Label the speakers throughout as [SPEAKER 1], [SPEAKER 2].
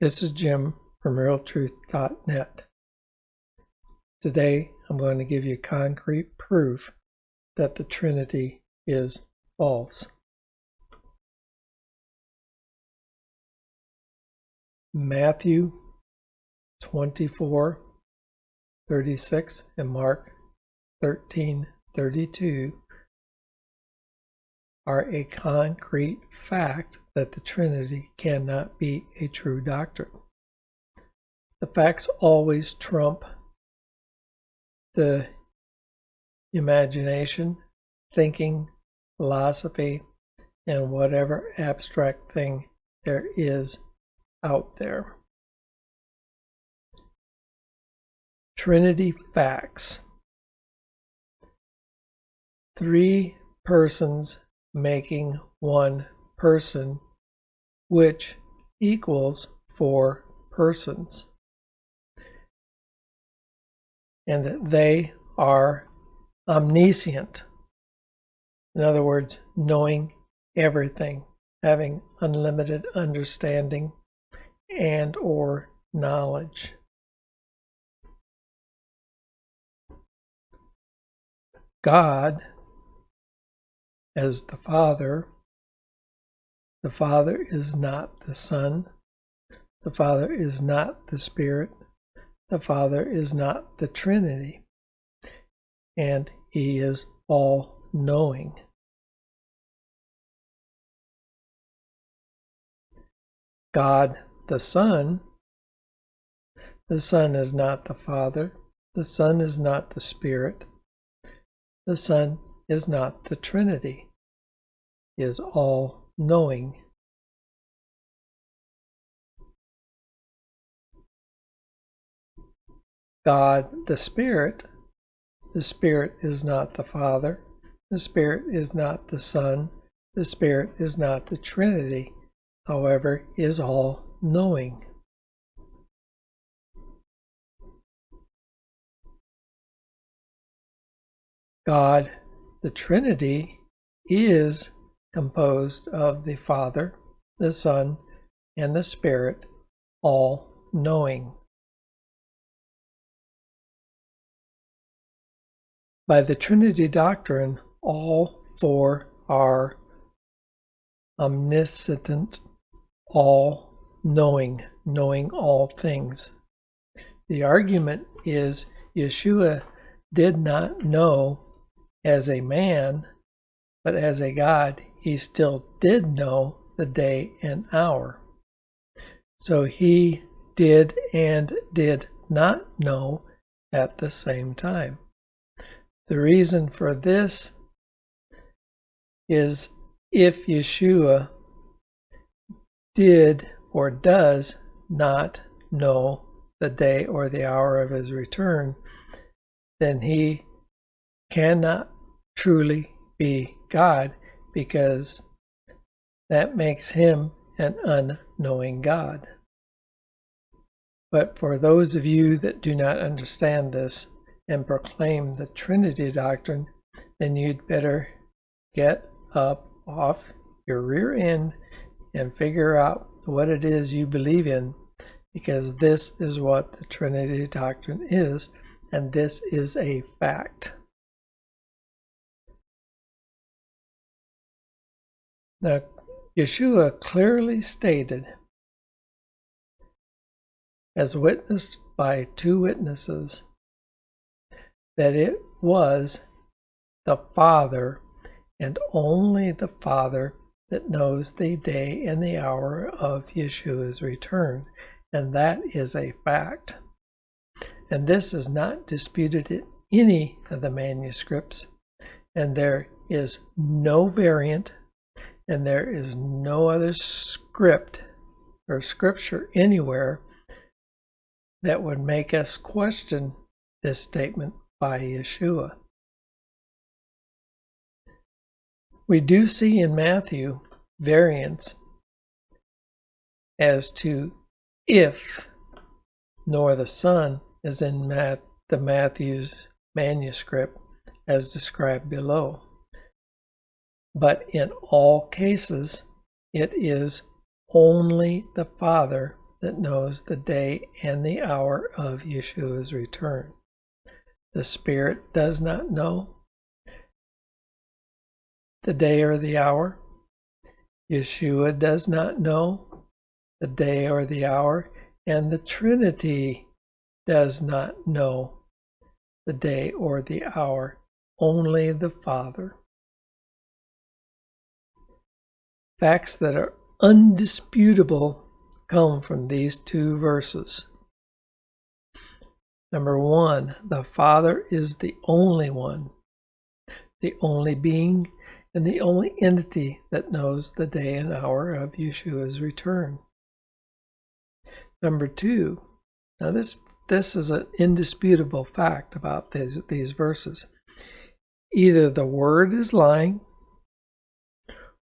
[SPEAKER 1] This is Jim from realtruth.net. Today I'm going to give you concrete proof that the Trinity is false. Matthew 24:36 and Mark 13:32 are a concrete fact that the Trinity cannot be a true doctrine. The facts always trump the imagination, thinking, philosophy, and whatever abstract thing there is out there. Trinity facts. 3 persons making 1 person, which equals 4 persons. And they are omniscient. In other words, knowing everything, having unlimited understanding and or knowledge. God as the Father is not the Son, the Father is not the Spirit, the Father is not the Trinity, and He is all-knowing. God the Son is not the Father, the Son is not the Spirit, the Son is not the Trinity, He is all-knowing. God the Spirit is not the Father, the Spirit is not the Son, the Spirit is not the Trinity, however, is all-knowing. God, the Trinity, is composed of the Father, the Son, and the Spirit, all-knowing. By the Trinity doctrine, all 4 are omniscient, all-knowing, knowing all things. The argument is Yahusha did not know as a man, but as a God, he still did know the day and hour. So he did and did not know at the same time. The reason for this is if Yahusha did or does not know the day or the hour of his return, then he cannot truly be God, because that makes him an unknowing God. But for those of you that do not understand this and proclaim the Trinity doctrine, then you'd better get up off your rear end and figure out what it is you believe in, because this is what the Trinity doctrine is, and this is a fact. Now, Yahusha clearly stated, as witnessed by 2 witnesses, that it was the Father and only the Father that knows the day and the hour of Yahusha's return, and that is a fact. And this is not disputed in any of the manuscripts, and there is no variant, and there is no other script or scripture anywhere that would make us question this statement by Yahusha. We do see in Matthew variants as to if, nor the Son is in the Matthew's manuscript as described below. But in all cases, it is only the Father that knows the day and the hour of Yeshua's return. The Spirit does not know the day or the hour. Yeshua does not know the day or the hour, and the Trinity does not know the day or the hour. Only the Father. Facts that are undisputable come from these two verses. Number one, the Father is the only one, the only being, and the only entity that knows the day and hour of Yeshua's return. Number two, now this is an indisputable fact about these verses. Either the Word is lying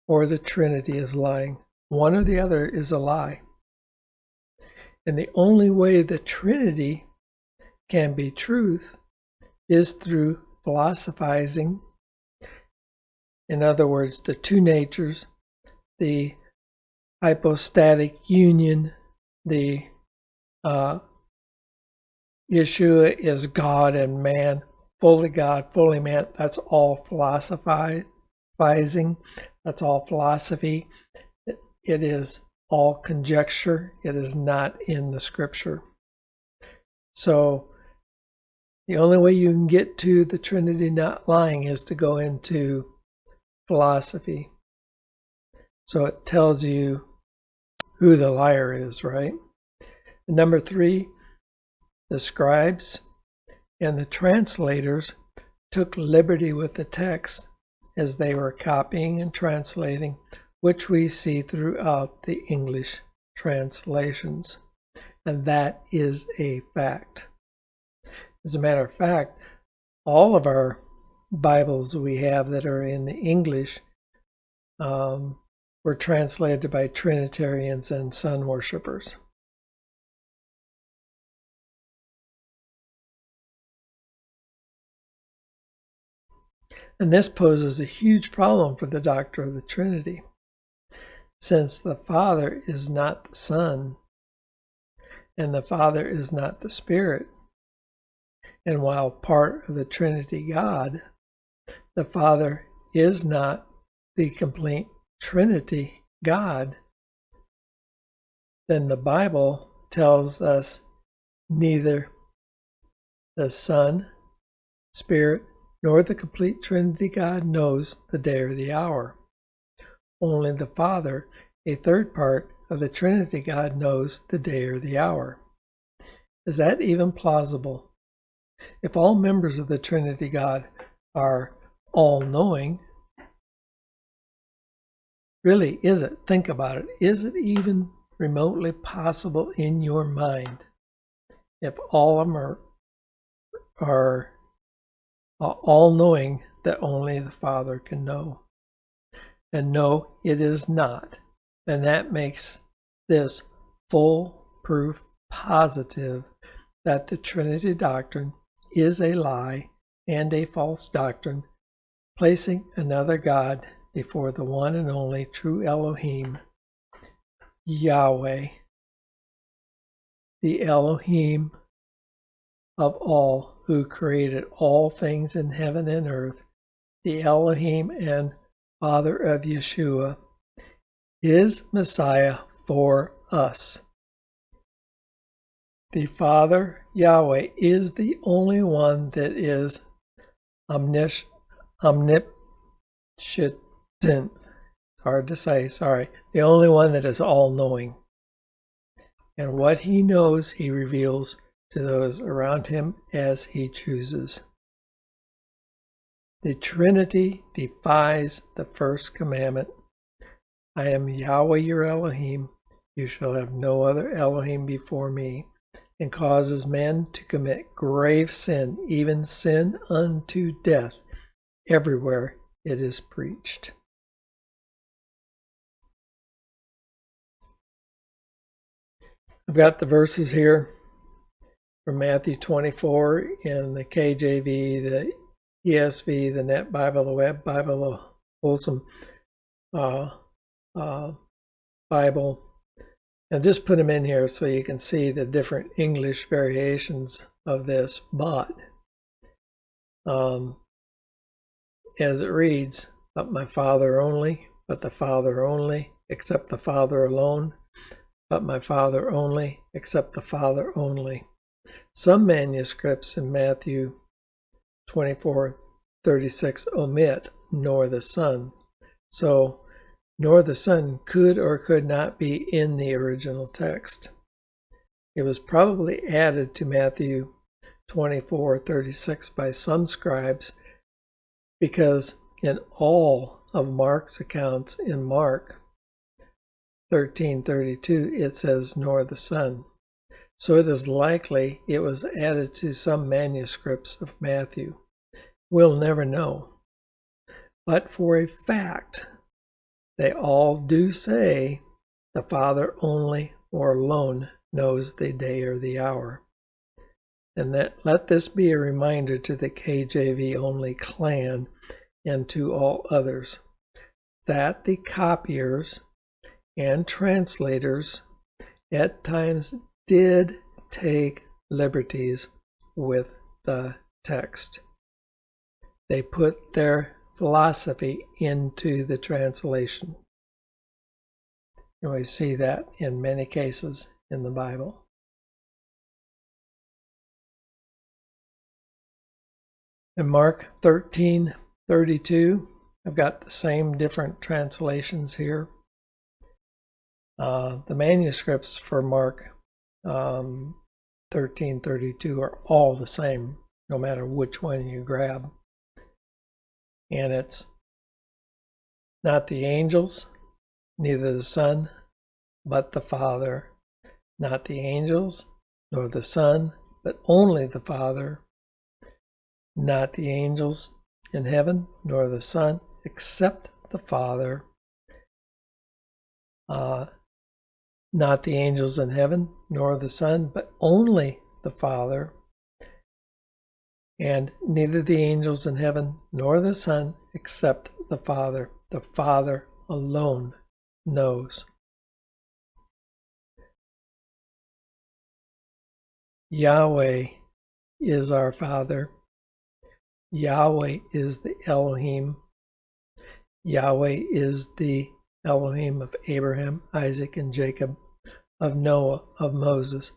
[SPEAKER 1] or the Trinity is lying. One or the other is a lie. And the only way the Trinity can be truth is through philosophizing. In other words, the two natures, the hypostatic union, the Yeshua is God and man, fully God, fully man. That's all philosophizing. That's all philosophy. It is all conjecture. It is not in the Scripture. So the only way you can get to the Trinity not lying is to go into philosophy. So it tells you who the liar is, right? And number three, the scribes and the translators took liberty with the text as they were copying and translating, which we see throughout the English translations. And that is a fact. As a matter of fact, all of our Bibles we have that are in the English were translated by Trinitarians and Sun worshippers. And this poses a huge problem for the doctrine of the Trinity. Since the Father is not the Son, and the Father is not the Spirit, and while part of the Trinity God, the Father is not the complete Trinity God, then the Bible tells us neither the Son, Spirit, nor the complete Trinity God knows the day or the hour. Only the Father, a third part of the Trinity God, knows the day or the hour. Is that even plausible? If all members of the Trinity God are all-knowing, really, is it? Think about it. Is it even remotely possible in your mind if all of them are all-knowing that only the Father can know? And no, it is not. And that makes this full proof positive that the Trinity doctrine is a lie and a false doctrine, placing another God before the one and only true Elohim, Yahweh, the Elohim of all, who created all things in heaven and earth, the Elohim and Father of Yeshua, his Messiah for us. The Father, Yahweh, is the only one that is omniscient. Hard to say, sorry. The only one that is all-knowing. And what he knows, he reveals to those around him as he chooses. The Trinity defies the first commandment. I am Yahweh your Elohim. You shall have no other Elohim before me. And causes men to commit grave sin, even sin unto death, everywhere it is preached. I've got the verses here from Matthew 24 in the KJV, the ESV, the Net Bible, the Web Bible, the Wholesome Bible, And just put them in here so you can see the different English variations of this. But as it reads, but my Father only, but the Father only, except the Father alone, but my Father only, except the Father only. Some manuscripts in Matthew 24:36 omit nor the Son. So nor the Son could or could not be in the original text. It was probably added to Matthew 24:36 by some scribes, because in all of Mark's accounts in Mark 13:32 it says nor the Son. So it is likely it was added to some manuscripts of Matthew. We'll never know. But for a fact, they all do say the Father only or alone knows the day or the hour. And let this be a reminder to the KJV only clan and to all others that the copiers and translators at times did take liberties with the text. They put their philosophy into the translation. And we see that in many cases in the Bible. In Mark 13:32, I've got the same different translations here. The manuscripts for Mark 13:32 are all the same, no matter which one you grab. And it's not the angels, neither the Son, but the Father. Not the angels, nor the Son, but only the Father. Not the angels in heaven, nor the Son, except the Father. Not the angels in heaven, nor the Son, but only the Father. And neither the angels in heaven, nor the Son, except the Father. The Father alone knows. Yahweh is our Father. Yahweh is the Elohim. Yahweh is the Elohim of Abraham, Isaac, and Jacob, of Noah, of Moses,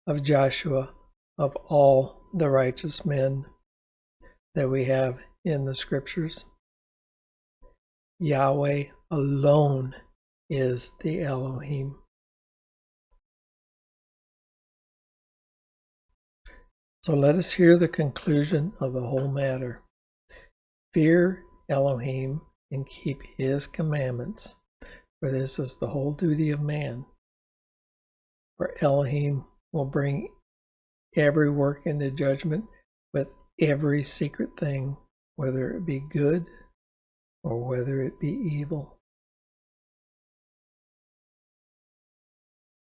[SPEAKER 1] of Joshua, of all the righteous men that we have in the scriptures. Yahweh alone is the Elohim. So let us hear the conclusion of the whole matter. Fear Elohim and keep his commandments, for this is the whole duty of man. For Elohim will bring every work into judgment with every secret thing, whether it be good or whether it be evil.